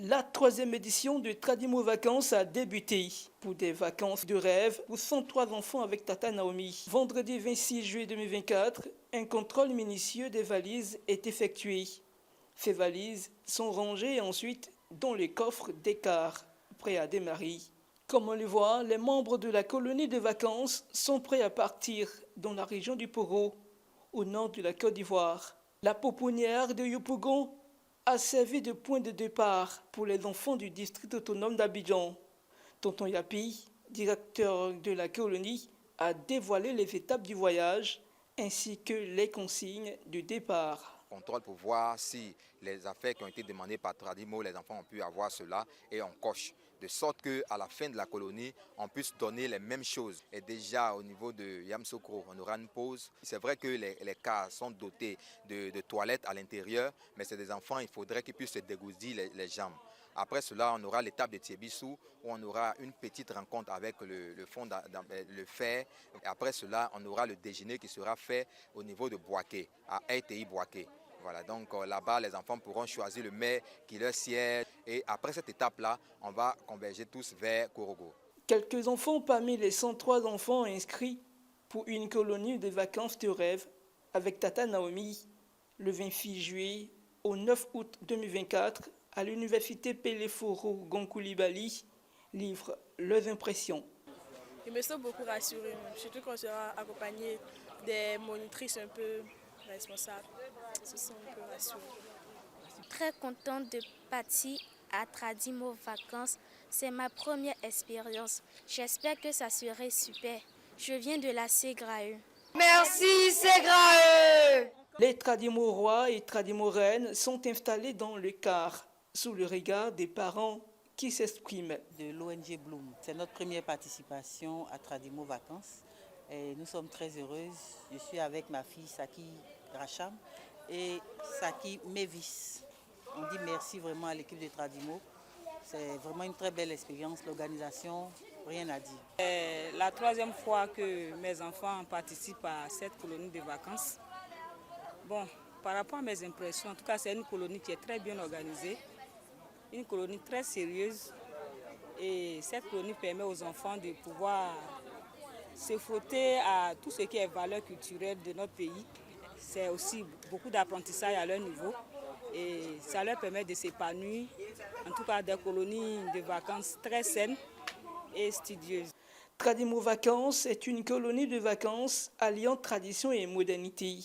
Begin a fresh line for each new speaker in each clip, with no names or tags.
La troisième édition de Tradimo Vacances a débuté. Pour des vacances de rêve pour 103 enfants avec Tata Naomi. Vendredi 26 juillet 2024, un contrôle minutieux des valises est effectué. Ces valises sont rangées ensuite dans les coffres d'écart, prêts à démarrer. Comme on le voit, les membres de la colonie de vacances sont prêts à partir dans la région du Poro, au nord de la Côte d'Ivoire. La pouponnière de Yopougon a servi de point de départ pour les enfants du district autonome d'Abidjan. Tonton Yapi, directeur de la colonie, a dévoilé les étapes du voyage ainsi que les consignes du départ.
Contrôle pour voir si les affaires qui ont été demandées par Tradimo, les enfants ont pu avoir cela et on coche. De sorte qu'à la fin de la colonie, on puisse donner les mêmes choses. Et déjà au niveau de Yamsokro, on aura une pause. C'est vrai que les cas sont dotés de toilettes à l'intérieur, mais c'est des enfants, il faudrait qu'ils puissent se dégourdir les jambes. Après cela, on aura l'étape de Tiebissou où on aura une petite rencontre avec le fond, le fer. Et après cela, on aura le déjeuner qui sera fait au niveau de Boaké, à Eiti Boaké. Voilà, donc là-bas, les enfants pourront choisir le mets qui leur sied. Et après cette étape-là, on va converger tous vers Korogo.
Quelques enfants parmi les 103 enfants inscrits pour une colonie de vacances de rêve avec Tata Naomi le 26 juillet au 9 août 2024 à l'université Peleforo Gonkoulibaly livrent leurs impressions.
Je me sens beaucoup rassurée, surtout qu'on sera accompagné des monitrices un peu responsables. Je me sens un peu rassurée.
Très contente de partir à Tradimo Vacances. C'est ma première expérience. J'espère que ça serait super. Je viens de la Ségrae.
Merci Ségrae.
Les Tradimo rois et Tradimo reines sont installés dans le car, sous le regard des parents qui s'expriment.
De l'ONG Bloom. C'est notre première participation à Tradimo Vacances. Et nous sommes très heureuses. Je suis avec ma fille Saki Racham et Saki Mevis. On dit merci vraiment à l'équipe de Tradimo. C'est vraiment une très belle expérience. L'organisation, rien à dire.
C'est la troisième fois que mes enfants participent à cette colonie de vacances. Bon, par rapport à mes impressions, en tout cas, c'est une colonie qui est très bien organisée, une colonie très sérieuse. Et cette colonie permet aux enfants de pouvoir se frotter à tout ce qui est valeur culturelle de notre pays. C'est aussi beaucoup d'apprentissage à leur niveau et ça leur permet de s'épanouir, en tout cas des colonies de vacances très saines et studieuses.
Tradimo Vacances est une colonie de vacances alliant tradition et modernité.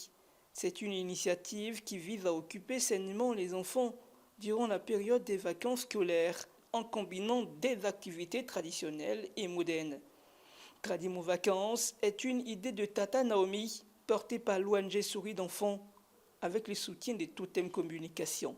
C'est une initiative qui vise à occuper sainement les enfants durant la période des vacances scolaires en combinant des activités traditionnelles et modernes. Tradimo Vacances est une idée de Tata Naomi portée par l'ONG Souris d'enfants avec le soutien de Totem Communication.